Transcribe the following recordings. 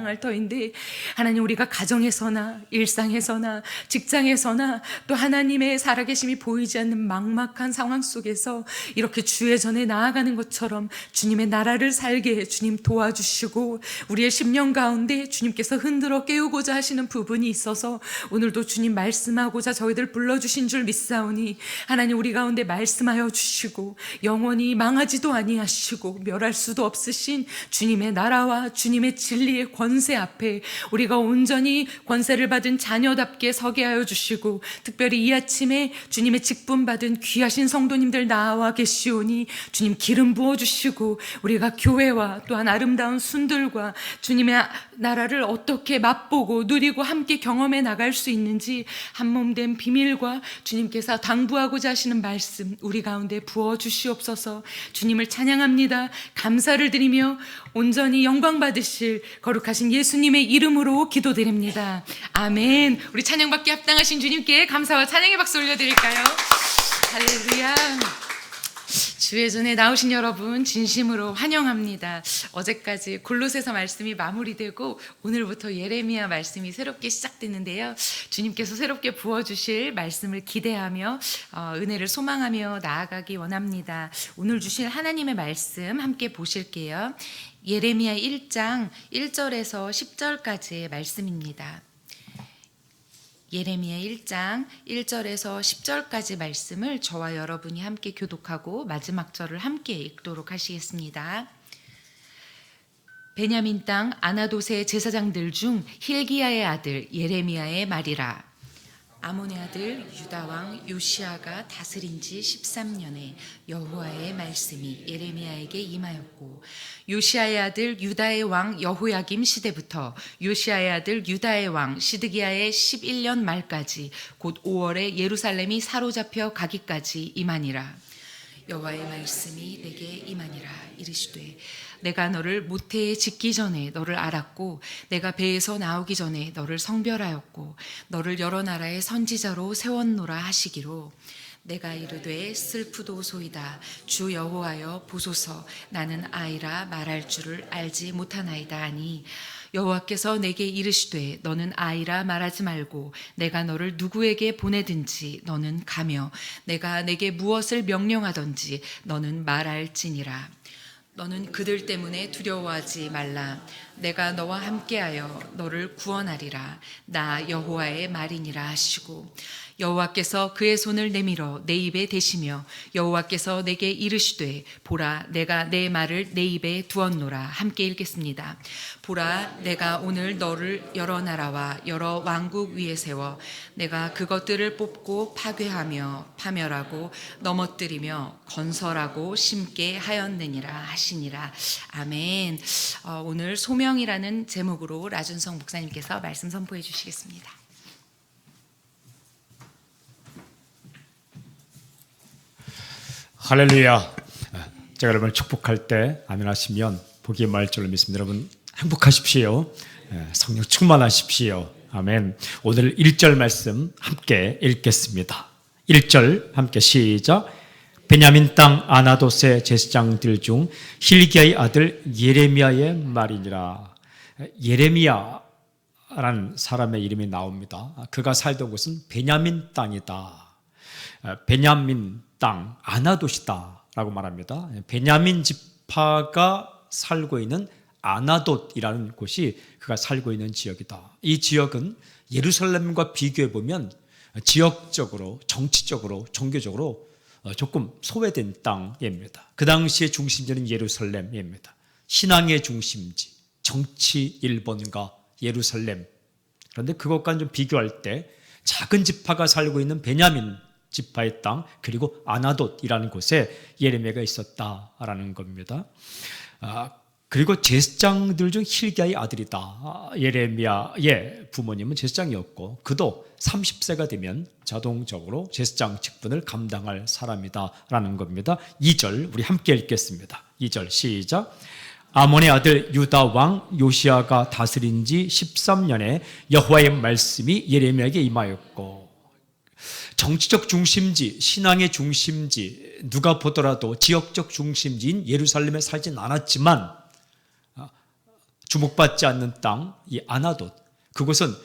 감당할 터인데, 하나님, 우리가 가정에서나 일상에서나 직장에서나 또 하나님의 살아계심이 보이지 않는 막막한 상황 속에서 이렇게 주의 전에 나아가는 것처럼 주님의 나라를 살게 해 주님 도와주시고, 우리의 심령 가운데 주님께서 흔들어 깨우고자 하시는 부분이 있어서 오늘도 주님 말씀하고자 저희들 불러주신 줄 믿사오니, 하나님, 우리 가운데 말씀하여 주시고 영원히 망하지도 아니하시고 멸할 수도 없으신 주님의 나라와 주님의 진리의 권세 앞에 우리가 온전히 권세를 받은 자녀답게 서게 하여 주시고, 특별히 이 아침에 주님의 직분 받은 귀하신 성도님들 나와 계시오니 주님 기름 부어주시고, 우리가 교회와 또한 아름다운 순들과 주님의 나라를 어떻게 맛보고 누리고 함께 경험해 나갈 수 있는지 한몸된 비밀과 주님께서 당부하고자 하시는 말씀 우리 가운데 부어주시옵소서. 주님을 찬양합니다. 감사를 드리며 온전히 영광 받으실 거룩하신 예수님의 이름으로 기도드립니다. 아멘. 우리 찬양받기 합당하신 주님께 감사와 찬양의 박수 올려드릴까요? 할렐루야. 주의 전에 나오신 여러분 진심으로 환영합니다. 어제까지 골로새서 말씀이 마무리되고 오늘부터 예레미야 말씀이 새롭게 시작됐는데요. 주님께서 새롭게 부어주실 말씀을 기대하며 은혜를 소망하며 나아가기 원합니다. 오늘 주실 하나님의 말씀 함께 보실게요. 예레미야 1장 1절에서 10절까지의 말씀입니다. 예레미야 1장 1절에서 10절까지 말씀을 저와 여러분이 함께 교독하고 마지막 절을 함께 읽도록 하시겠습니다. 베냐민 땅 아나돗의 제사장들 중 힐기야의 아들 예레미야의 말이라. 아몬의 아들 유다 왕 요시아가 다스린 지 13년에 여호와의 말씀이 예레미야에게 임하였고, 요시아의 아들 유다의 왕 여호야김 시대부터 요시아의 아들 유다의 왕 시드기야의 11년 말까지 곧 5월에 예루살렘이 사로잡혀 가기까지 임하니라. 여호와의 말씀이 내게 임하니라. 이르시되 내가 너를 모태에 짓기 전에 너를 알았고, 내가 배에서 나오기 전에 너를 성별하였고, 너를 여러 나라의 선지자로 세웠노라 하시기로, 내가 이르되 슬프도소이다. 주 여호와여 보소서. 나는 아이라 말할 줄을 알지 못하나이다 하니, 여호와께서 내게 이르시되 너는 아이라 말하지 말고 내가 너를 누구에게 보내든지 너는 가며 내가 내게 무엇을 명령하든지 너는 말할지니라. 너는 그들 때문에 두려워하지 말라. 내가 너와 함께하여 너를 구원하리라. 나 여호와의 말이니라 하시고, 여호와께서 그의 손을 내밀어 내 입에 대시며 여호와께서 내게 이르시되 보라 내가 내 말을 내 입에 두었노라. 함께 읽겠습니다. 보라 내가 오늘 너를 여러 나라와 여러 왕국 위에 세워 내가 그것들을 뽑고 파괴하며 파멸하고 넘어뜨리며 건설하고 심게 하였느니라 하시니라. 아멘. 오늘 소명이라는 제목으로 라준성 목사님께서 말씀 선포해 주시겠습니다. 할렐루야. 제가 여러분을 축복할 때 아멘 하시면 복이 임할 줄로 믿습니다. 여러분 행복하십시오. 성령 충만하십시오. 아멘. 오늘 1절 말씀 함께 읽겠습니다. 1절 함께 시작. 베냐민 땅 아나돗의 제사장들 중 힐기야의 아들 예레미야의 말이니라. 예레미야라는 사람의 이름이 나옵니다. 그가 살던 곳은 베냐민 땅이다. 베냐민 땅 아나돗이다 라고 말합니다. 베냐민 지파가 살고 있는 아나돗이라는 곳이 그가 살고 있는 지역이다. 이 지역은 예루살렘과 비교해 보면 지역적으로, 정치적으로, 종교적으로 조금 소외된 땅입니다. 그 당시의 중심지는 예루살렘입니다. 신앙의 중심지, 정치 일본과 예루살렘. 그런데 그것과는 좀 비교할 때 작은 지파가 살고 있는 베냐민 지파의 땅, 그리고 아나돗이라는 곳에 예레미야가 있었다라는 겁니다. 그리고 제사장들 중 힐기야의 아들이다. 예레미야의 부모님은 제사장이었고 그도 30세가 되면 자동적으로 제사장 직분을 감당할 사람이다라는 겁니다. 2절 우리 함께 읽겠습니다. 2절 시작. 아몬의 아들 유다 왕 요시아가 다스린 지 13년에 여호와의 말씀이 예레미야에게 임하였고, 정치적 중심지, 신앙의 중심지, 누가 보더라도 지역적 중심지인 예루살렘에 살진 않았지만 주목받지 않는 땅, 이 아나돗, 그곳은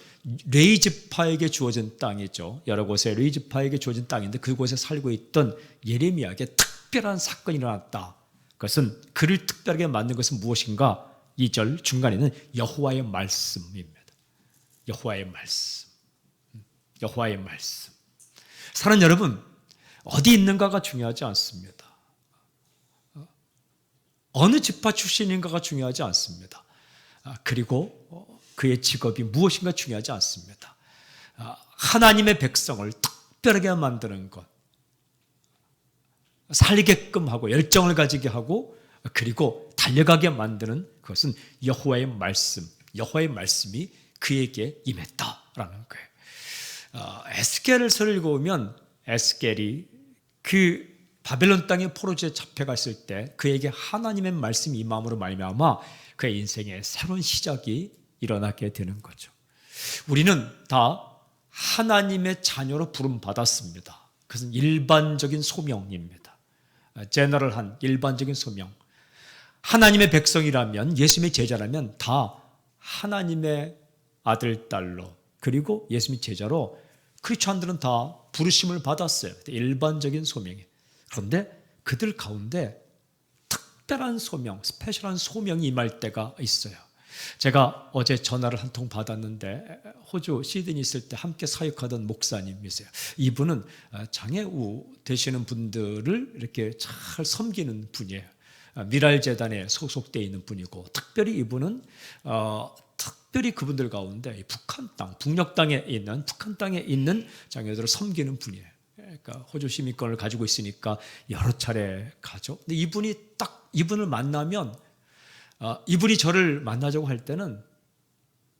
레위 지파에게 주어진 땅이죠. 여러 곳에 레위 지파에게 주어진 땅인데 그곳에 살고 있던 예레미야에게 특별한 사건이 일어났다. 그것은 그를 특별하게 만든 것은 무엇인가? 2절 중간에는 여호와의 말씀입니다. 여호와의 말씀. 여호와의 말씀. 사랑하는 여러분, 어디 있는가가 중요하지 않습니다. 어느 지파 출신인가가 중요하지 않습니다. 그리고 그의 직업이 무엇인가 중요하지 않습니다. 하나님의 백성을 특별하게 만드는 것, 살게끔 하고 열정을 가지게 하고 그리고 달려가게 만드는 그것은 여호와의 말씀, 여호와의 말씀이 그에게 임했다라는 거예요. 에스겔서를 읽어보면 에스겔이 그 바벨론 땅의 포로지에 잡혀갔을 때 그에게 하나님의 말씀이 임함으로 말미암아 그의 인생에 새로운 시작이 일어나게 되는 거죠. 우리는 다 하나님의 자녀로 부름받았습니다. 그것은 일반적인 소명입니다. 제너럴한 일반적인 소명. 하나님의 백성이라면, 예수님의 제자라면 다 하나님의 아들, 딸로, 그리고 예수님의 제자로 크리스찬들은 다 부르심을 받았어요. 일반적인 소명이. 그런데 그들 가운데 특별한 소명, 스페셜한 소명이 임할 때가 있어요. 제가 어제 전화를 한 통 받았는데 호주 시드니 있을 때 함께 사역하던 목사님이세요. 이분은 장애우 되시는 분들을 이렇게 잘 섬기는 분이에요. 미랄재단에 소속되어 있는 분이고 특별히 이분은 특별히 그분들 가운데 북한 땅, 북녘 땅에 있는 장애우들을 섬기는 분이에요. 그러니까 호주 시민권을 가지고 있으니까 여러 차례 가죠. 근데 이분을 만나면 이분이 저를 만나자고 할 때는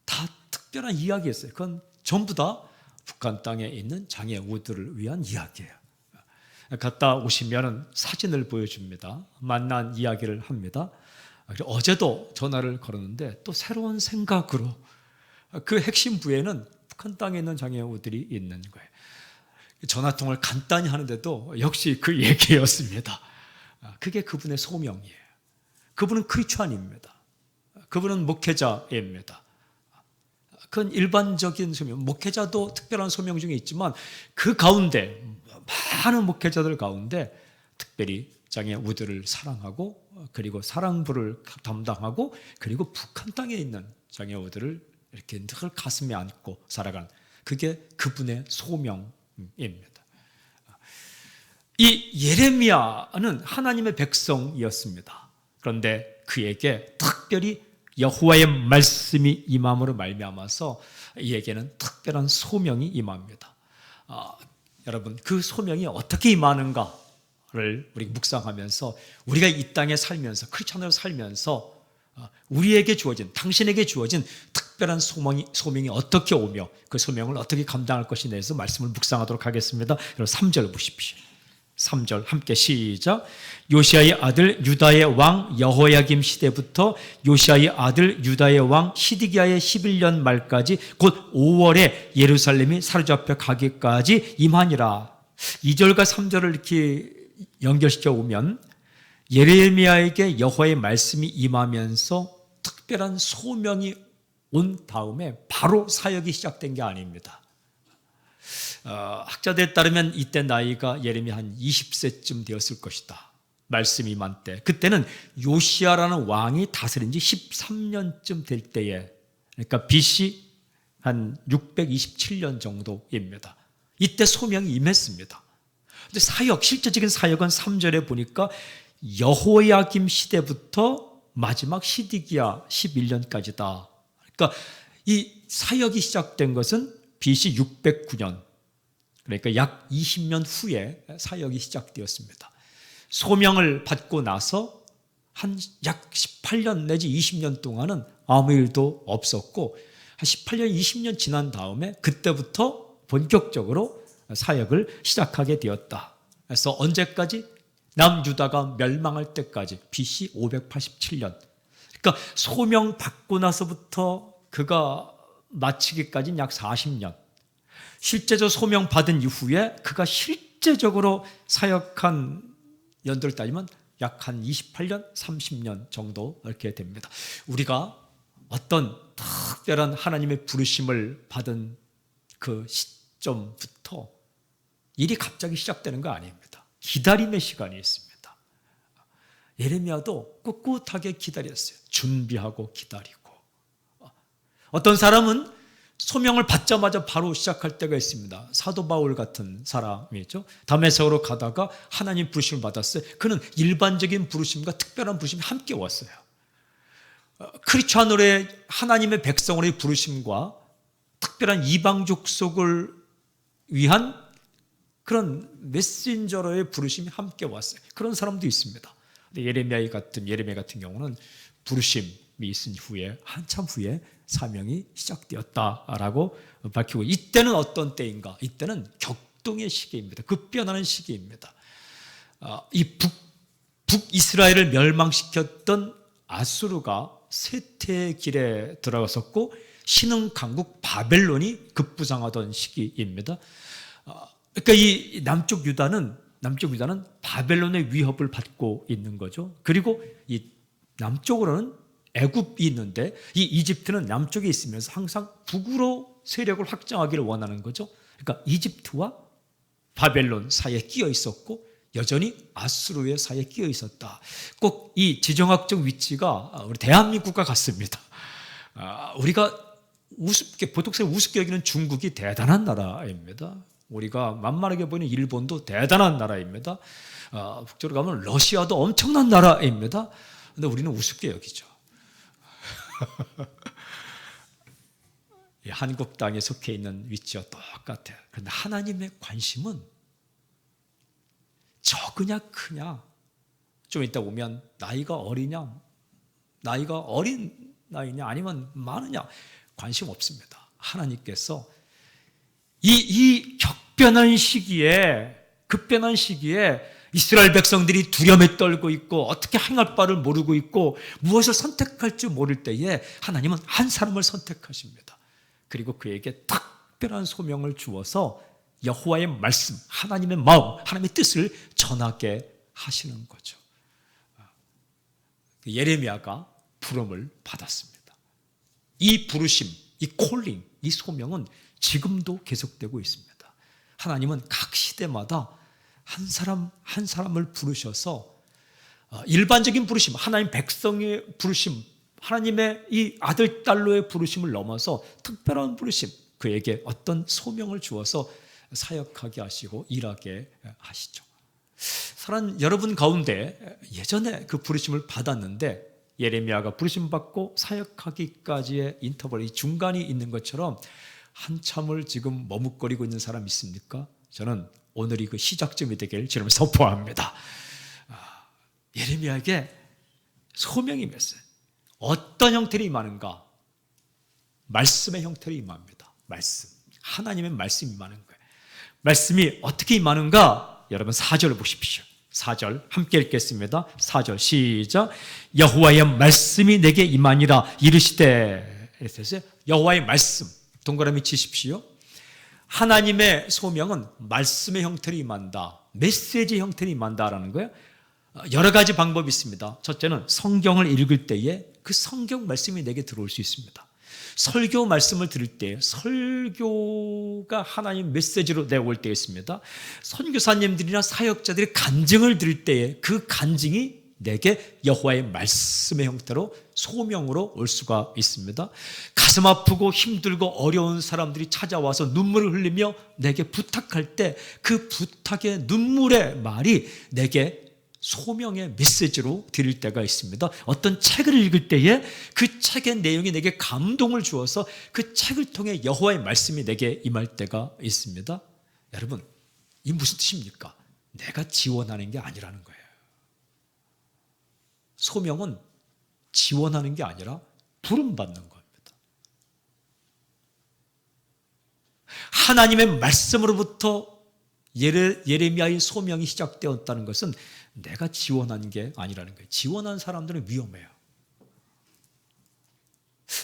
다 특별한 이야기였어요. 그건 전부 다 북한 땅에 있는 장애우들을 위한 이야기예요. 갔다 오시면 사진을 보여줍니다. 만난 이야기를 합니다. 어제도 전화를 걸었는데 또 새로운 생각으로 그 핵심 부에는 북한 땅에 있는 장애우들이 있는 거예요. 전화통을 간단히 하는데도 역시 그 얘기였습니다. 그게 그분의 소명이에요. 그분은 크리스찬입니다. 그분은 목회자입니다. 그건 일반적인 소명, 목회자도 특별한 소명 중에 있지만 그 가운데 많은 목회자들 가운데 특별히 장애우들을 사랑하고 그리고 사랑부를 담당하고 그리고 북한 땅에 있는 장애우들을 이렇게 늘 가슴에 안고 살아가는 그게 그분의 소명입니다. 이 예레미야는 하나님의 백성이었습니다. 그런데 그에게 특별히 여호와의 말씀이 임함으로 말미암아서 이에게는 특별한 소명이 임합니다. 여러분 그 소명이 어떻게 임하는가를 우리 묵상하면서 우리가 이 땅에 살면서 크리스찬으로 살면서 우리에게 주어진 당신에게 주어진 특별한 소명이 어떻게 오며 그 소명을 어떻게 감당할 것인에 대해서 말씀을 묵상하도록 하겠습니다. 여러분 3절 보십시오. 3절 함께 시작. 요시아의 아들 유다의 왕 여호야김 시대부터 요시아의 아들 유다의 왕 시드기야의 11년 말까지 곧 5월에 예루살렘이 사로잡혀 가기까지 임하니라. 2절과 3절을 이렇게 연결시켜 보면 예레미야에게 여호와의 말씀이 임하면서 특별한 소명이 온 다음에 바로 사역이 시작된 게 아닙니다. 학자들에 따르면 이때 나이가 예레미야 한 20세쯤 되었을 것이다. 말씀이 임한 때. 그때는 요시야라는 왕이 다스린 지 13년쯤 될 때에 그러니까 BC 한 627년 정도입니다. 이때 소명이 임했습니다. 근데 실제적인 사역은 3절에 보니까 여호야김 시대부터 마지막 시드기야 11년까지다. 그러니까 이 사역이 시작된 것은 BC 609년 그러니까 약 20년 후에 사역이 시작되었습니다. 소명을 받고 나서 한 약 18년 내지 20년 동안은 아무 일도 없었고 한 18년, 20년 지난 다음에 그때부터 본격적으로 사역을 시작하게 되었다. 그래서 언제까지? 남유다가 멸망할 때까지 BC 587년. 그러니까 소명 받고 나서부터 그가 마치기까지는 약 40년. 실제적으로 소명 받은 이후에 그가 실제적으로 사역한 연도를 따지면 약 한 28년, 30년 정도 이렇게 됩니다. 우리가 어떤 특별한 하나님의 부르심을 받은 그 시점부터 일이 갑자기 시작되는 거 아닙니다. 기다림의 시간이 있습니다. 예레미야도 꿋꿋하게 기다렸어요. 준비하고 기다리고. 어떤 사람은 소명을 받자마자 바로 시작할 때가 있습니다. 사도 바울 같은 사람이죠. 다메섹으로 가다가 하나님 부르심을 받았어요. 그는 일반적인 부르심과 특별한 부르심이 함께 왔어요. 크리스찬으로의 하나님의 백성으로의 부르심과 특별한 이방 족속을 위한 그런 메신저로의 부르심이 함께 왔어요. 그런 사람도 있습니다. 예레미야 같은 경우는 부르심이 있은 후에 한참 후에 사명이 시작되었다라고 밝히고, 이때는 어떤 때인가? 이때는 격동의 시기입니다. 급변하는 시기입니다. 이 북이스라엘을 멸망시켰던 아수르가 쇠퇴의 길에 들어갔었고 신흥 강국 바벨론이 급부상하던 시기입니다. 그러니까 이 남쪽 유다는 바벨론의 위협을 받고 있는 거죠. 그리고 이 남쪽으로는 애굽이 있는데 이 이집트는 남쪽에 있으면서 항상 북으로 세력을 확장하기를 원하는 거죠. 그러니까 이집트와 바벨론 사이에 끼어 있었고 여전히 아수르의 사이에 끼어 있었다. 꼭 이 지정학적 위치가 우리 대한민국과 같습니다. 우리가 보통 우습게 여기는 중국이 대단한 나라입니다. 우리가 만만하게 보이는 일본도 대단한 나라입니다. 북쪽으로 가면 러시아도 엄청난 나라입니다. 근데 우리는 우습게 여기죠. 한국 땅에 속해 있는 위치와 똑같아요. 그런데 하나님의 관심은 적으냐 크냐, 좀 이따 보면 나이가 어리냐, 나이가 어린 나이냐 아니면 많으냐 관심 없습니다. 하나님께서 이 급변한 시기에 이스라엘 백성들이 두려움에 떨고 있고 어떻게 행할 바를 모르고 있고 무엇을 선택할지 모를 때에 하나님은 한 사람을 선택하십니다. 그리고 그에게 특별한 소명을 주어서 여호와의 말씀, 하나님의 마음, 하나님의 뜻을 전하게 하시는 거죠. 예레미야가 부름을 받았습니다. 이 부르심, 이 콜링, 이 소명은 지금도 계속되고 있습니다. 하나님은 각 시대마다 한 사람을 부르셔서 일반적인 부르심, 하나님 백성의 부르심, 하나님의 이 아들, 딸로의 부르심을 넘어서 특별한 부르심, 그에게 어떤 소명을 주어서 사역하게 하시고 일하게 하시죠. 사랑하는 여러분 가운데 예전에 그 부르심을 받았는데 예레미야가 부르심 받고 사역하기까지의 인터벌이 중간이 있는 것처럼 한참을 지금 머뭇거리고 있는 사람 있습니까? 저는 오늘이 그 시작점이 되길 주님을 선포합니다. 예레미야에게 소명이 임했어요. 어떤 형태로 임하는가? 말씀의 형태로 임합니다. 말씀, 하나님의 말씀이 임하는 거예요. 말씀이 어떻게 임하는가? 여러분 4절 보십시오. 4절 함께 읽겠습니다. 4절 시작. 여호와의 말씀이 내게 임하니라 이르시되. 여호와의 말씀 동그라미 치십시오. 하나님의 소명은 말씀의 형태로 임한다, 메시지 형태로 임한다라는 거예요. 여러 가지 방법이 있습니다. 첫째는 성경을 읽을 때에 그 성경 말씀이 내게 들어올 수 있습니다. 설교 말씀을 들을 때 설교가 하나님 메시지로 내올 때 있습니다. 선교사님들이나 사역자들이 간증을 들을 때에 그 간증이 내게 여호와의 말씀의 형태로 소명으로 올 수가 있습니다. 가슴 아프고 힘들고 어려운 사람들이 찾아와서 눈물을 흘리며 내게 부탁할 때 그 부탁의 눈물의 말이 내게 소명의 메시지로 드릴 때가 있습니다. 어떤 책을 읽을 때에 그 책의 내용이 내게 감동을 주어서 그 책을 통해 여호와의 말씀이 내게 임할 때가 있습니다. 여러분, 이 무슨 뜻입니까? 내가 지원하는 게 아니라는 거예요. 소명은 지원하는 게 아니라 부름받는 겁니다. 하나님의 말씀으로부터 예레미야의 소명이 시작되었다는 것은 내가 지원한 게 아니라는 거예요. 지원한 사람들은 위험해요.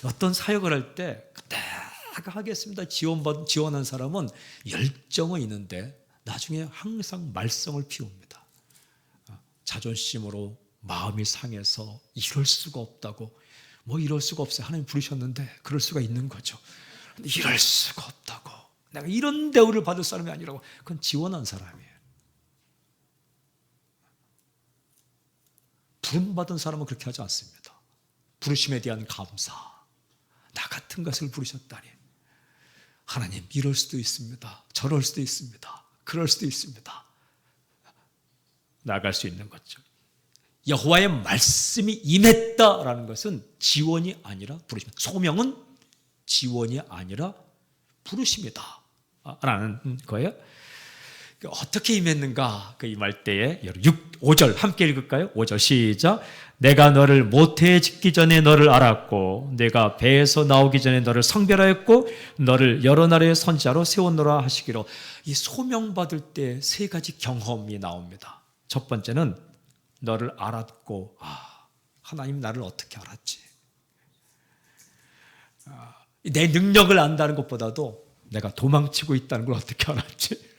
어떤 사역을 할 때 내가 하겠습니다 지원한 사람은 열정은 있는데 나중에 항상 말썽을 피웁니다. 자존심으로 마음이 상해서 이럴 수가 없다고 뭐 이럴 수가 없어요. 하나님 부르셨는데 그럴 수가 있는 거죠. 근데 이럴 수가 없다고. 내가 이런 대우를 받을 사람이 아니라고. 그건 지원한 사람이에요. 부름받은 사람은 그렇게 하지 않습니다. 부르심에 대한 감사. 나 같은 것을 부르셨다니. 하나님 이럴 수도 있습니다. 저럴 수도 있습니다. 그럴 수도 있습니다. 나아갈 수 있는 거죠. 여호와의 말씀이 임했다라는 것은 지원이 아니라 부르심. 소명은 지원이 아니라 부르심이다 라는 거예요. 어떻게 임했는가 그 임할 때에 5절 함께 읽을까요? 5절 시작. 내가 너를 모태에 짓기 전에 너를 알았고 내가 배에서 나오기 전에 너를 성별하였고 너를 여러 나라의 선지자로 세웠노라 하시기로. 이 소명받을 때 세 가지 경험이 나옵니다. 첫 번째는 너를 알았고 하나님 나를 어떻게 알았지? 내 능력을 안다는 것보다도 내가 도망치고 있다는 걸 어떻게 알았지?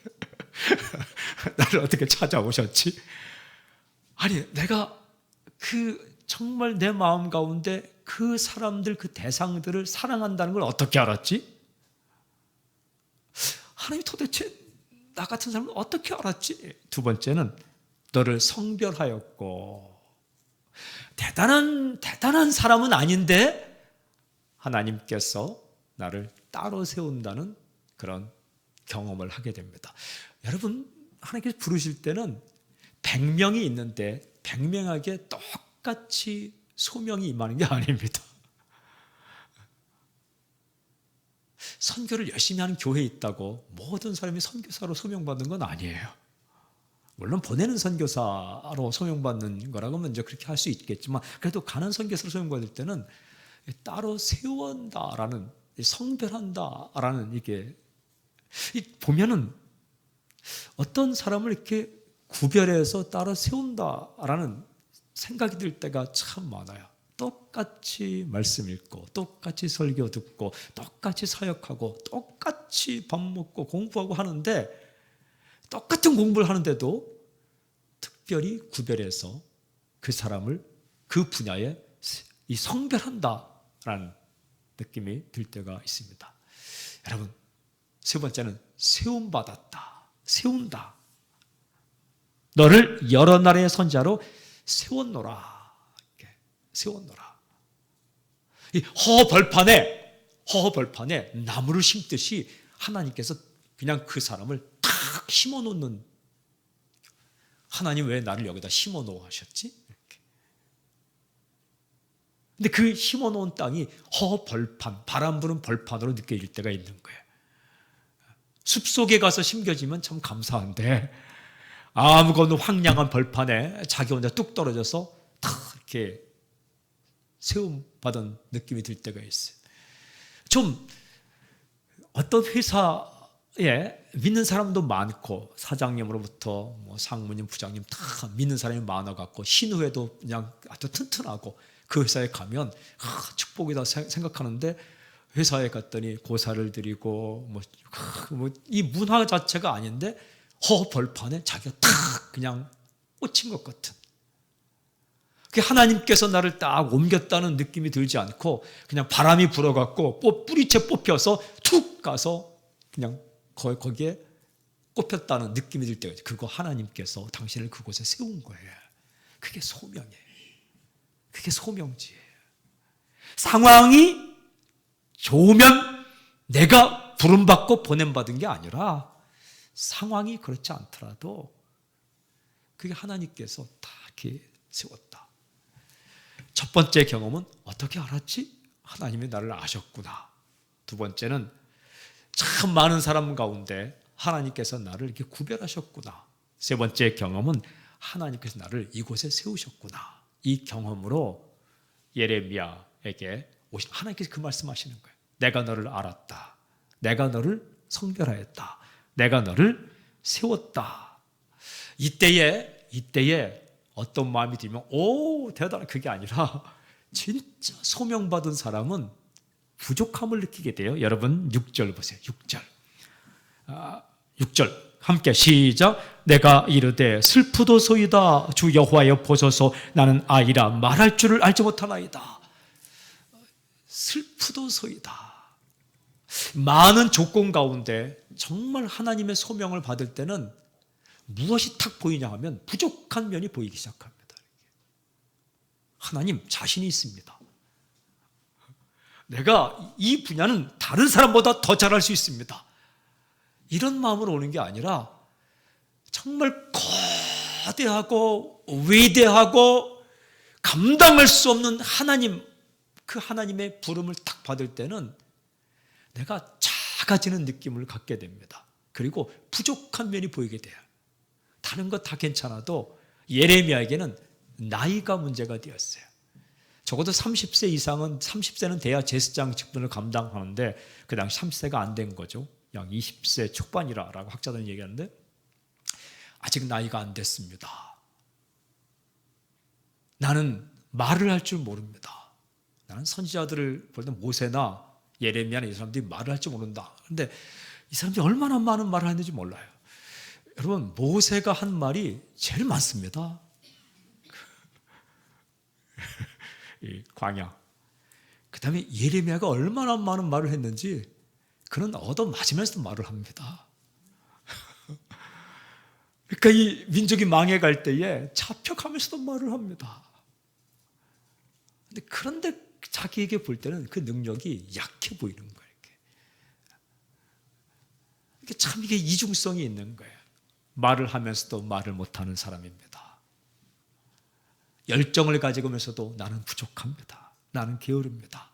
나를 어떻게 찾아오셨지? 아니 내가 정말 내 마음 가운데 그 사람들 그 대상들을 사랑한다는 걸 어떻게 알았지? 하나님 도대체 나 같은 사람을 어떻게 알았지? 두 번째는 너를 성별하였고 대단한 사람은 아닌데 하나님께서 나를 따로 세운다는 그런 경험을 하게 됩니다. 여러분 하나님께서 부르실 때는 100명이 있는데 100명에게 똑같이 소명이 임하는 게 아닙니다. 선교를 열심히 하는 교회에 있다고 모든 사람이 선교사로 소명받는 건 아니에요. 물론 보내는 선교사로 소명받는 거라고 하면 이제 그렇게 할 수 있겠지만 그래도 가는 선교사로 소명받을 때는 따로 세운다라는 성별한다라는 이게 보면은 어떤 사람을 이렇게 구별해서 따로 세운다라는 생각이 들 때가 참 많아요. 똑같이 말씀 읽고 똑같이 설교 듣고 똑같이 사역하고 똑같이 밥 먹고 공부하고 하는데 똑같은 공부를 하는데도 특별히 구별해서 그 사람을 그 분야에 이 성별한다라는 느낌이 들 때가 있습니다. 여러분 세 번째는 세움받았다. 세운다. 너를 여러 나라의 선지자로 세웠노라. 세웠노라. 이 허허벌판에 나무를 심듯이 하나님께서 그냥 그 사람을 탁 심어놓는. 하나님 왜 나를 여기다 심어놓아 하셨지? 이렇게. 근데 그 심어놓은 땅이 허벌판, 바람 부는 벌판으로 느껴질 때가 있는 거예요. 숲속에 가서 심겨지면 참 감사한데 아무것도 황량한 벌판에 자기 혼자 뚝 떨어져서 탁 이렇게 세움받은 느낌이 들 때가 있어요. 좀 어떤 회사에 믿는 사람도 많고 사장님으로부터 뭐 상무님, 부장님 다 믿는 사람이 많아갖고 신우회도 그냥 아주 튼튼하고 그 회사에 가면 축복이다 생각하는데 회사에 갔더니 고사를 드리고 이 문화 자체가 아닌데 허벌판에 자기가 탁 그냥 꽂힌 것 같은. 그 하나님께서 나를 딱 옮겼다는 느낌이 들지 않고 그냥 바람이 불어갖고 뿌리채 뽑혀서 툭 가서 그냥 거기에 꼽혔다는 느낌이 들 때가 있어요. 그거 하나님께서 당신을 그곳에 세운 거예요. 그게 소명이에요. 그게 소명지예요. 상황이 좋으면 내가 부름받고 보냄받은 게 아니라 상황이 그렇지 않더라도 그게 하나님께서 다 이렇게 세웠다. 첫 번째 경험은 어떻게 알았지? 하나님이 나를 아셨구나. 두 번째는 참 많은 사람 가운데 하나님께서 나를 이렇게 구별하셨구나. 세 번째 경험은 하나님께서 나를 이곳에 세우셨구나. 이 경험으로 예레미야에게 하나님께서 그 말씀하시는 거예요. 내가 너를 알았다. 내가 너를 성별하였다. 내가 너를 세웠다. 이때에 어떤 마음이 들면 대단한 그게 아니라 진짜 소명받은 사람은 부족함을 느끼게 돼요. 여러분 6절 보세요. 6절 함께 시작. 내가 이르되 슬프도소이다. 주 여호와여 보소서 나는 아이라 말할 줄을 알지 못하나이다. 슬프도소이다. 많은 조건 가운데 정말 하나님의 소명을 받을 때는 무엇이 탁 보이냐 하면 부족한 면이 보이기 시작합니다. 하나님 자신이 있습니다. 내가 이 분야는 다른 사람보다 더 잘할 수 있습니다. 이런 마음으로 오는 게 아니라 정말 거대하고 위대하고 감당할 수 없는 하나님, 그 하나님의 부름을 딱 받을 때는 내가 작아지는 느낌을 갖게 됩니다. 그리고 부족한 면이 보이게 돼요. 다른 거 다 괜찮아도 예레미야에게는 나이가 문제가 되었어요. 적어도 30세 이상은, 30세는 돼야 제사장 직분을 감당하는데 그 당시 30세가 안 된 거죠. 약 20세 초반이라고 학자들은 얘기하는데 아직 나이가 안 됐습니다. 나는 말을 할 줄 모릅니다. 나는 선지자들을 볼 때 모세나 예레미야나 이 사람들이 말을 할 줄 모른다. 그런데 이 사람들이 얼마나 많은 말을 했는지 몰라요. 여러분, 모세가 한 말이 제일 많습니다. 이 광야. 그 다음에 예레미야가 얼마나 많은 말을 했는지 그는 얻어맞으면서도 말을 합니다. 그러니까 이 민족이 망해갈 때에 잡혀가면서도 말을 합니다. 그런데 자기에게 볼 때는 그 능력이 약해 보이는 거예요. 참 이게 이중성이 있는 거예요. 말을 하면서도 말을 못하는 사람입니다. 열정을 가지고면서도 나는 부족합니다. 나는 게으릅니다.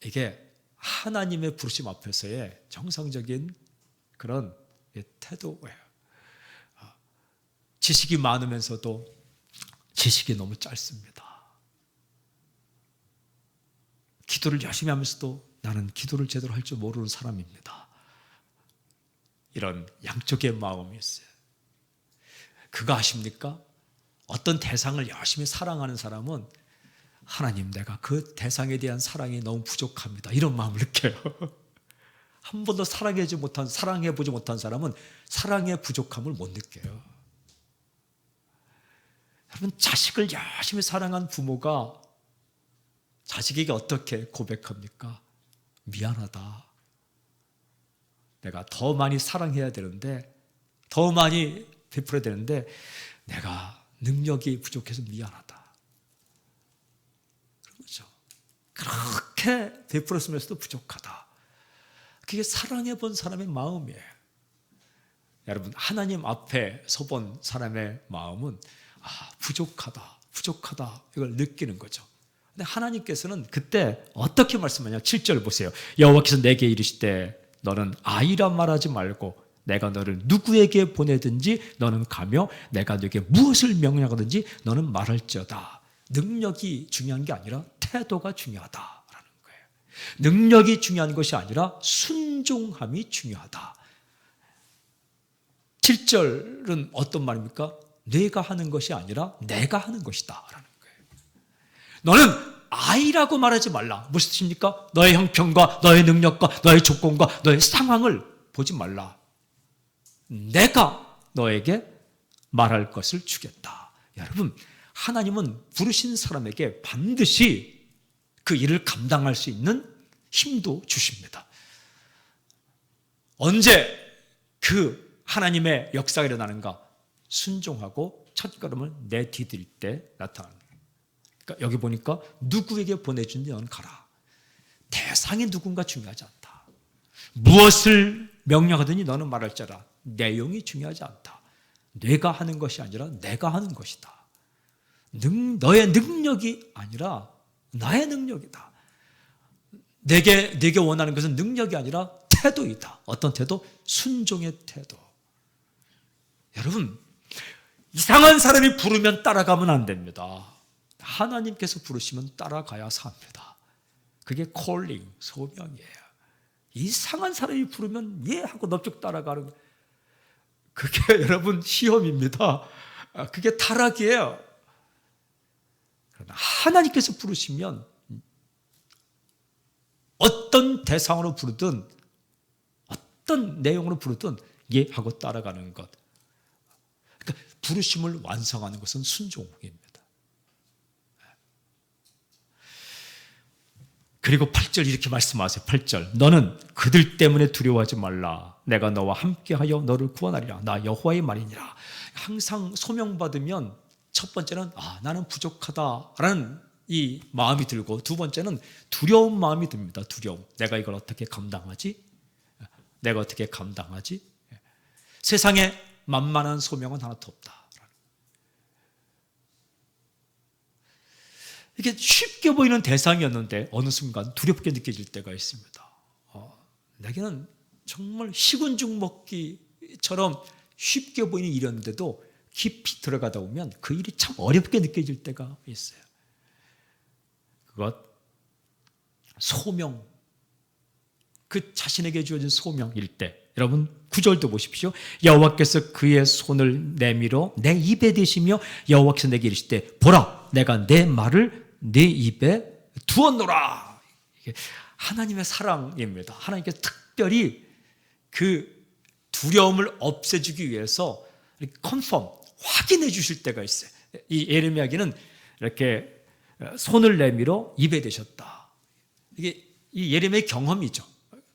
이게 하나님의 부르심 앞에서의 정상적인 그런 태도예요. 지식이 많으면서도 지식이 너무 짧습니다. 기도를 열심히 하면서도 나는 기도를 제대로 할 줄 모르는 사람입니다. 이런 양쪽의 마음이 있어요. 그거 아십니까? 어떤 대상을 열심히 사랑하는 사람은 하나님, 내가 그 대상에 대한 사랑이 너무 부족합니다. 이런 마음을 느껴요. 한 번도 사랑해보지 못한 사람은 사랑의 부족함을 못 느껴요. 여러분, 자식을 열심히 사랑한 부모가 자식에게 어떻게 고백합니까? 미안하다. 내가 더 많이 사랑해야 되는데, 더 많이 베풀어야 되는데 내가 능력이 부족해서 미안하다. 그렇죠. 그렇게 베풀었으면서도 부족하다. 그게 사랑해 본 사람의 마음이에요. 여러분, 하나님 앞에 서본 사람의 마음은 부족하다, 부족하다 이걸 느끼는 거죠. 근데 하나님께서는 그때 어떻게 말씀하냐? 7절 보세요. 여호와께서 내게 이르시되 너는 아이라 말하지 말고 내가 너를 누구에게 보내든지 너는 가며 내가 너에게 무엇을 명령하든지 너는 말할지어다. 능력이 중요한 게 아니라 태도가 중요하다라는 거예요. 능력이 중요한 것이 아니라 순종함이 중요하다. 7절은 어떤 말입니까? 네가 하는 것이 아니라 내가 하는 것이다 라는 거예요. 너는 아이라고 말하지 말라. 무슨 뜻입니까? 너의 형편과 너의 능력과 너의 조건과 너의 상황을 보지 말라. 내가 너에게 말할 것을 주겠다. 여러분, 하나님은 부르신 사람에게 반드시 그 일을 감당할 수 있는 힘도 주십니다. 언제 그 하나님의 역사가 일어나는가? 순종하고 첫걸음을 내디딜 때 나타나는 거예요. 그러니까 여기 보니까 누구에게 보내준지 너는 가라. 대상이 누군가 중요하지 않다. 무엇을 명령하더니 너는 말할지어다. 내용이 중요하지 않다. 내가 하는 것이 아니라 내가 하는 것이다. 너의 능력이 아니라 나의 능력이다. 내게 원하는 것은 능력이 아니라 태도이다. 어떤 태도? 순종의 태도. 여러분, 이상한 사람이 부르면 따라가면 안 됩니다. 하나님께서 부르시면 따라가야 삽니다. 그게 콜링, 소명이에요. 이상한 사람이 부르면 예 하고 넙죽 따라가는 거예요. 그게 여러분 시험입니다. 그게 타락이에요. 그러나 하나님께서 부르시면 어떤 대상으로 부르든 어떤 내용으로 부르든 예 하고 따라가는 것. 그러니까 부르심을 완성하는 것은 순종입니다. 그리고 8절 이렇게 말씀하세요. 8절 너는 그들 때문에 두려워하지 말라. 내가 너와 함께하여 너를 구원하리라. 나 여호와의 말이니라. 항상 소명받으면 첫 번째는 나는 부족하다라는 이 마음이 들고, 두 번째는 두려운 마음이 듭니다. 두려움. 내가 이걸 어떻게 감당하지? 내가 어떻게 감당하지? 세상에 만만한 소명은 하나도 없다. 이게 쉽게 보이는 대상이었는데 어느 순간 두렵게 느껴질 때가 있습니다. 내게는 정말 식은 죽 먹기처럼 쉽게 보이는 일이었는데도 깊이 들어가다 보면 그 일이 참 어렵게 느껴질 때가 있어요. 그것 소명, 그 자신에게 주어진 소명일 때, 여러분 9절도 보십시오. 여호와께서 그의 손을 내밀어 내 입에 대시며 여호와께서 내게 이르시되 보라 내가 내 말을 내 입에 두었노라. 이게 하나님의 사랑입니다. 하나님께서 특별히 그 두려움을 없애주기 위해서 컨펌, 확인해 주실 때가 있어요. 이 예레미야기는 이렇게 손을 내밀어 입에 대셨다. 이게 이 예레미야의 경험이죠.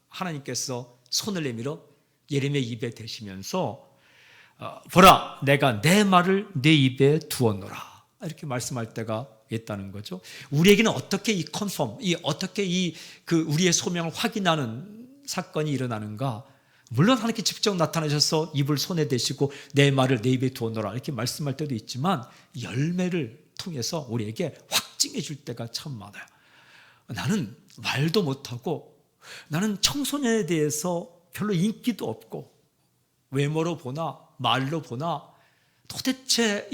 하나님께서 손을 내밀어 예레미야 입에 대시면서 보라 내가 내 말을 내 입에 두었노라 이렇게 말씀할 때가 있다는 거죠. 우리에게는 어떻게 이 컨펌, 어떻게 우리의 소명을 확인하는 사건이 일어나는가? 물론 하나님께 직접 나타나셔서 입을 손에 대시고 내 말을 내 입에 두었노라 이렇게 말씀할 때도 있지만, 열매를 통해서 우리에게 확증해 줄 때가 참 많아요. 나는 말도 못하고, 나는 청소년에 대해서 별로 인기도 없고, 외모로 보나 말로 보나 도대체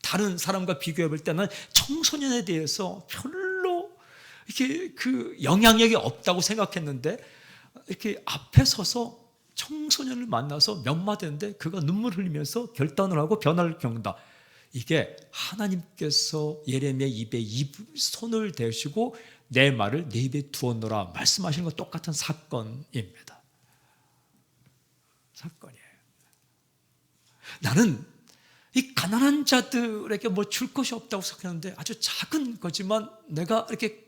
다른 사람과 비교해 볼 때는 청소년에 대해서 별로 이렇게 영향력이 없다고 생각했는데, 이렇게 앞에 서서 청소년을 만나서 몇 마디 했는데 그가 눈물 흘리면서 결단을 하고 변화를 겪는다. 이게 하나님께서 예레미야 입에 손을 대시고 내 말을 내 입에 두었노라 말씀하시는 것 똑같은 사건입니다. 사건이에요. 나는 이 가난한 자들에게 뭐 줄 것이 없다고 생각했는데 아주 작은 거지만 내가 이렇게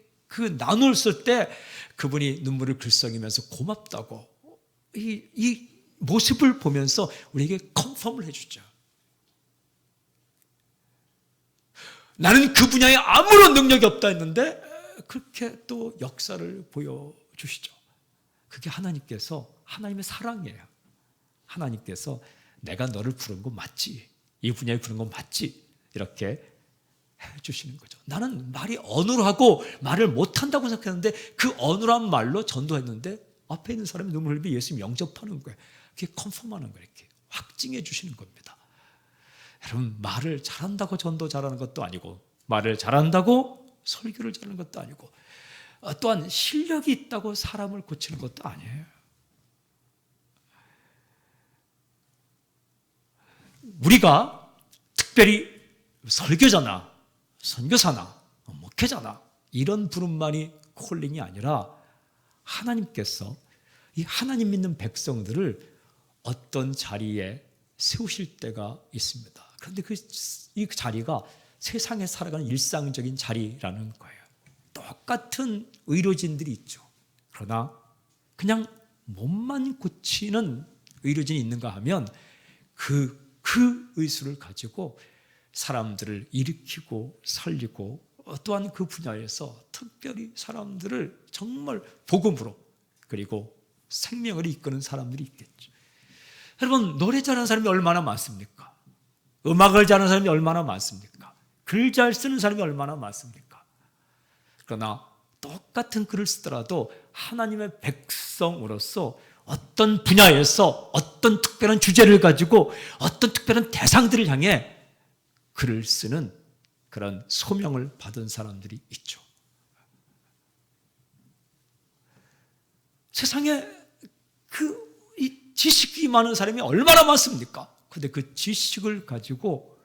나눴을 때 그분이 눈물을 글썽이면서 고맙다고 이 모습을 보면서 우리에게 컨펌을 해주죠. 나는 그 분야에 아무런 능력이 없다 했는데 그렇게 또 역사를 보여주시죠. 그게 하나님의 사랑이에요. 하나님께서 내가 너를 부른 거 맞지? 이 분야에 부른 거 맞지? 이렇게 해주시는 거죠. 나는 말이 어눌하고 말을 못한다고 생각했는데 그 어눌한 말로 전도했는데 앞에 있는 사람이 눈물 흘리며 예수님 영접하는 거예요. 그게 컨펌하는 거예요. 이렇게 확증해 주시는 겁니다. 여러분, 말을 잘한다고 전도 잘하는 것도 아니고, 말을 잘한다고 설교를 잘하는 것도 아니고, 또한 실력이 있다고 사람을 고치는 것도 아니에요. 우리가 특별히 설교자나 선교사나 목회자나 이런 부름만이 콜링이 아니라 하나님께서 이 하나님 믿는 백성들을 어떤 자리에 세우실 때가 있습니다. 그런데 이 자리가 세상에 살아가는 일상적인 자리라는 거예요. 똑같은 의료진들이 있죠. 그러나 그냥 몸만 고치는 의료진이 있는가 하면 그 의술을 가지고 사람들을 일으키고 살리고, 또한 그 분야에서 특별히 사람들을 정말 복음으로 그리고 생명을 이끄는 사람들이 있겠죠. 여러분, 노래 잘하는 사람이 얼마나 많습니까? 음악을 잘하는 사람이 얼마나 많습니까? 글 잘 쓰는 사람이 얼마나 많습니까? 그러나 똑같은 글을 쓰더라도 하나님의 백성으로서 어떤 분야에서 어떤 특별한 주제를 가지고 어떤 특별한 대상들을 향해 글을 쓰는 그런 소명을 받은 사람들이 있죠. 세상에 이 지식이 많은 사람이 얼마나 많습니까? 그런데 그 지식을 가지고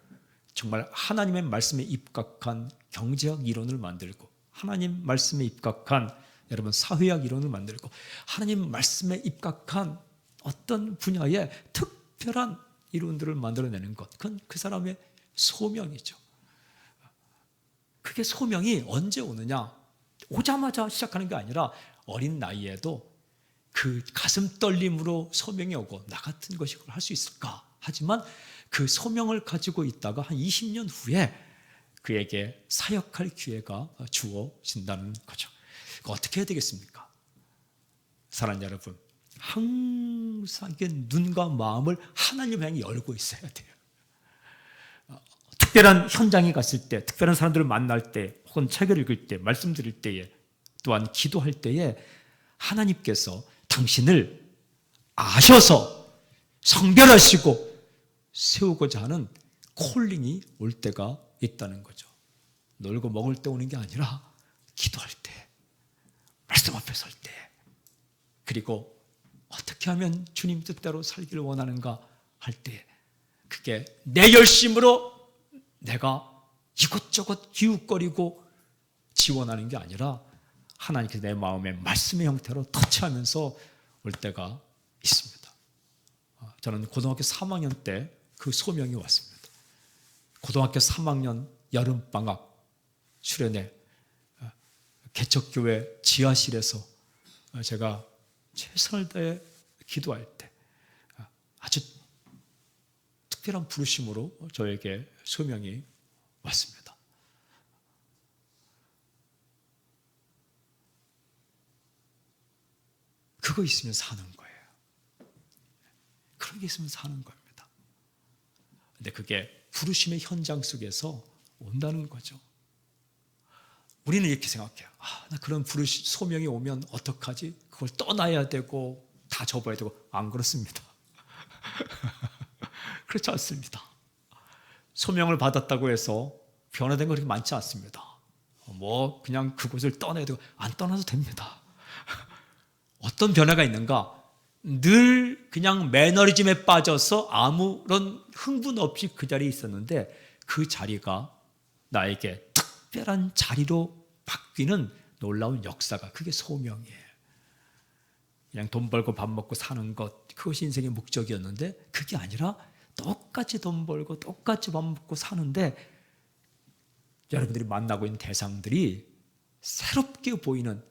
정말 하나님의 말씀에 입각한 경제학 이론을 만들고, 하나님 말씀에 입각한 여러분 사회학 이론을 만들고, 하나님 말씀에 입각한 어떤 분야의 특별한 이론들을 만들어내는 것, 그건 그 사람의 소명이죠. 그게 소명이 언제 오느냐? 오자마자 시작하는 게 아니라 어린 나이에도 그 가슴 떨림으로 소명이 오고 나 같은 것이 그걸 할 수 있을까? 하지만 그 소명을 가지고 있다가 한 20년 후에 그에게 사역할 기회가 주어진다는 거죠. 어떻게 해야 되겠습니까? 사랑하는 여러분, 항상 눈과 마음을 하나님 향해 열고 있어야 돼요. 특별한 현장에 갔을 때, 특별한 사람들을 만날 때, 혹은 책을 읽을 때, 말씀 드릴 때에, 또한 기도할 때에 하나님께서 당신을 아셔서 성별하시고 세우고자 하는 콜링이 올 때가 있다는 거죠. 놀고 먹을 때 오는 게 아니라 기도할 때, 말씀 앞에 설 때, 그리고 어떻게 하면 주님 뜻대로 살기를 원하는가 할 때, 그게 내 열심으로 내가 이것저것 기웃거리고 지원하는 게 아니라 하나님께서 내 마음에 말씀의 형태로 터치하면서 올 때가 있습니다. 저는 고등학교 3학년 때 그 소명이 왔습니다. 고등학교 3학년 여름방학 수련회 개척교회 지하실에서 제가 최선을 다해 기도할 때 아주 특별한 부르심으로 저에게 소명이 왔습니다. 그거 있으면 사는 거예요. 그런 게 있으면 사는 겁니다. 근데 그게 부르심의 현장 속에서 온다는 거죠. 우리는 이렇게 생각해요. 나 그런 소명이 오면 어떡하지? 그걸 떠나야 되고 다 접어야 되고. 안 그렇습니다. 그렇지 않습니다. 소명을 받았다고 해서 변화된 거 그렇게 많지 않습니다. 그냥 그곳을 떠나야 되고. 안 떠나도 됩니다. 어떤 변화가 있는가? 늘 그냥 매너리즘에 빠져서 아무런 흥분 없이 그 자리에 있었는데 그 자리가 나에게 특별한 자리로 바뀌는 놀라운 역사가, 그게 소명이에요. 그냥 돈 벌고 밥 먹고 사는 것, 그것이 인생의 목적이었는데 그게 아니라 똑같이 돈 벌고 똑같이 밥 먹고 사는데 여러분들이 만나고 있는 대상들이 새롭게 보이는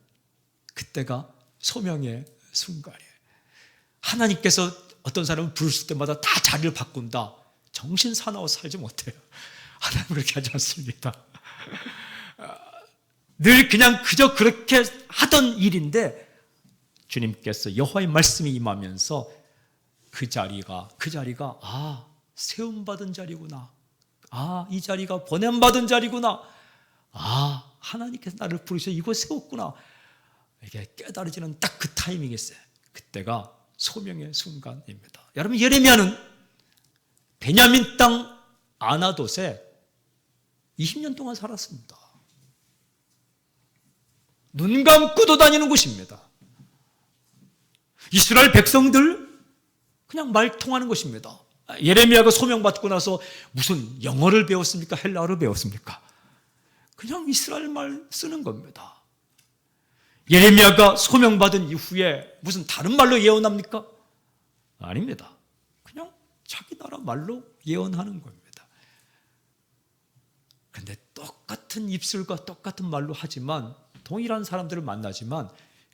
그때가 소명의 순간이에요. 하나님께서 어떤 사람을 부르실 때마다 다 자리를 바꾼다. 정신 사나워 살지 못해요. 하나님 그렇게 하지 않습니다. 늘 그냥 그저 그렇게 하던 일인데 주님께서 여호와의 말씀이 임하면서 그 자리가 세움받은 자리구나. 이 자리가 보냄받은 자리구나. 하나님께서 나를 부르셔 이곳 세웠구나. 이게 깨달아지는 딱 그 타이밍이 있어요. 그때가 소명의 순간입니다. 여러분, 예레미야는 베냐민 땅 아나돗에 20년 동안 살았습니다. 눈 감고도 다니는 곳입니다. 이스라엘 백성들 그냥 말 통하는 것입니다. 예레미야가 소명받고 나서 무슨 영어를 배웠습니까? 헬라어를 배웠습니까? 그냥 이스라엘 말 쓰는 겁니다. 예레미야가 소명받은 이후에 무슨 다른 말로 예언합니까? 아닙니다. 그냥 자기 나라 말로 예언하는 겁니다. 그런데 똑같은 입술과 똑같은 말로 하지만 동일한 사람들을 만나지만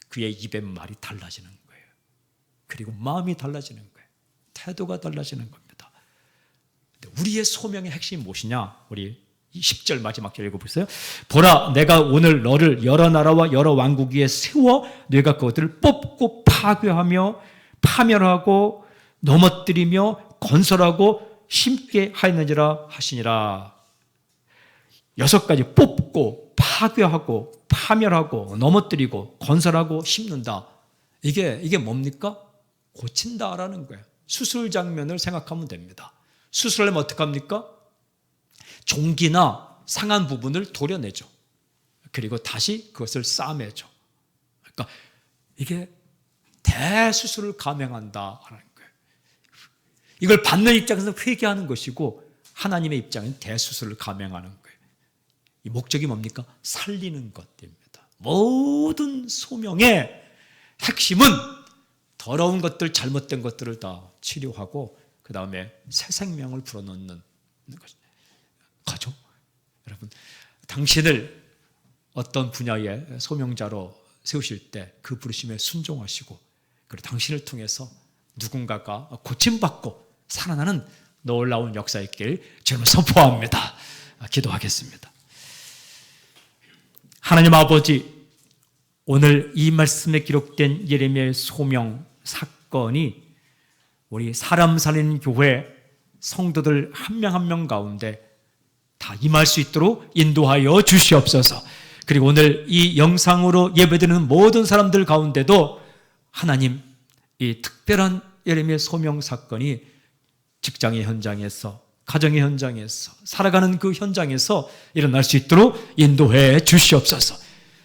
그의 입의 말이 달라지는 거예요. 그리고 마음이 달라지는 거예요. 태도가 달라지는 겁니다. 우리의 소명의 핵심이 무엇이냐? 우리 10절 마지막 절 읽어보세요. 보라, 내가 오늘 너를 여러 나라와 여러 왕국 위에 세워 네가 그것들을 뽑고 파괴하며 파멸하고 넘어뜨리며 건설하고 심게 하였느니라 하시니라. 6가지 뽑고 파괴하고 파멸하고 넘어뜨리고 건설하고 심는다. 이게 뭡니까? 고친다라는 거예요. 수술 장면을 생각하면 됩니다. 수술하려면 어떻게 합니까? 종기나 상한 부분을 도려내죠. 그리고 다시 그것을 싸매죠. 그러니까 이게 대수술을 감행한다는 거예요. 이걸 받는 입장에서 회개하는 것이고 하나님의 입장은 대수술을 감행하는 거예요. 이 목적이 뭡니까? 살리는 것입니다. 모든 소명의 핵심은 더러운 것들, 잘못된 것들을 다 치료하고 그 다음에 새 생명을 불어넣는 것입니다. 가죠. 여러분, 당신을 어떤 분야의 소명자로 세우실 때 그 부르심에 순종하시고, 그리고 당신을 통해서 누군가가 고침받고 살아나는 놀라운 역사의 길 주님을 선포합니다. 기도하겠습니다. 하나님 아버지, 오늘 이 말씀에 기록된 예레미야의 소명 사건이 우리 사람 살리는 교회 성도들 한 명 한 명 가운데 다 임할 수 있도록 인도하여 주시옵소서. 그리고 오늘 이 영상으로 예배드리는 모든 사람들 가운데도 하나님, 이 특별한 예레미야 소명 사건이 직장의 현장에서, 가정의 현장에서, 살아가는 그 현장에서 일어날 수 있도록 인도해 주시옵소서.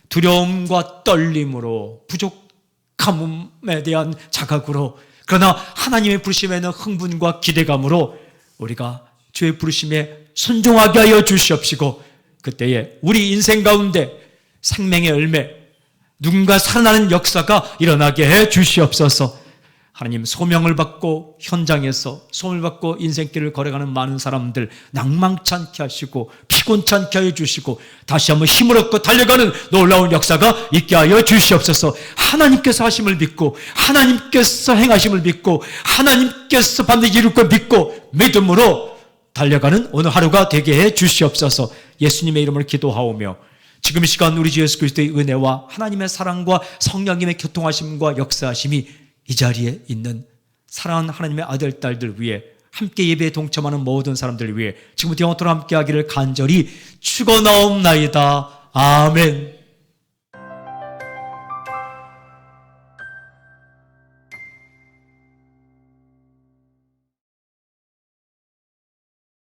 두려움과 떨림으로, 부족함에 대한 자각으로, 그러나 하나님의 부르심에는 흥분과 기대감으로 우리가 주의 부르심에 순종하게 하여 주시옵시고, 그때에 우리 인생 가운데 생명의 열매, 누군가 살아나는 역사가 일어나게 해 주시옵소서. 하나님, 소명을 받고 현장에서 소명을 받고 인생길을 걸어가는 많은 사람들 낭망치 않게 하시고 피곤치 않게 하여 주시고 다시 한번 힘을 얻고 달려가는 놀라운 역사가 있게 하여 주시옵소서. 하나님께서 하심을 믿고 하나님께서 행하심을 믿고 하나님께서 반드시 이룰 걸 믿고 믿음으로 달려가는 오늘 하루가 되게 해 주시옵소서. 예수님의 이름을 기도하오며 지금 이 시간 우리 주 예수 그리스도의 은혜와 하나님의 사랑과 성령님의 교통하심과 역사하심이 이 자리에 있는 사랑하는 하나님의 아들, 딸들 위해 함께 예배에 동참하는 모든 사람들 위해 지금부터 영원토록 함께 하기를 간절히 축원하옵나이다. 아멘.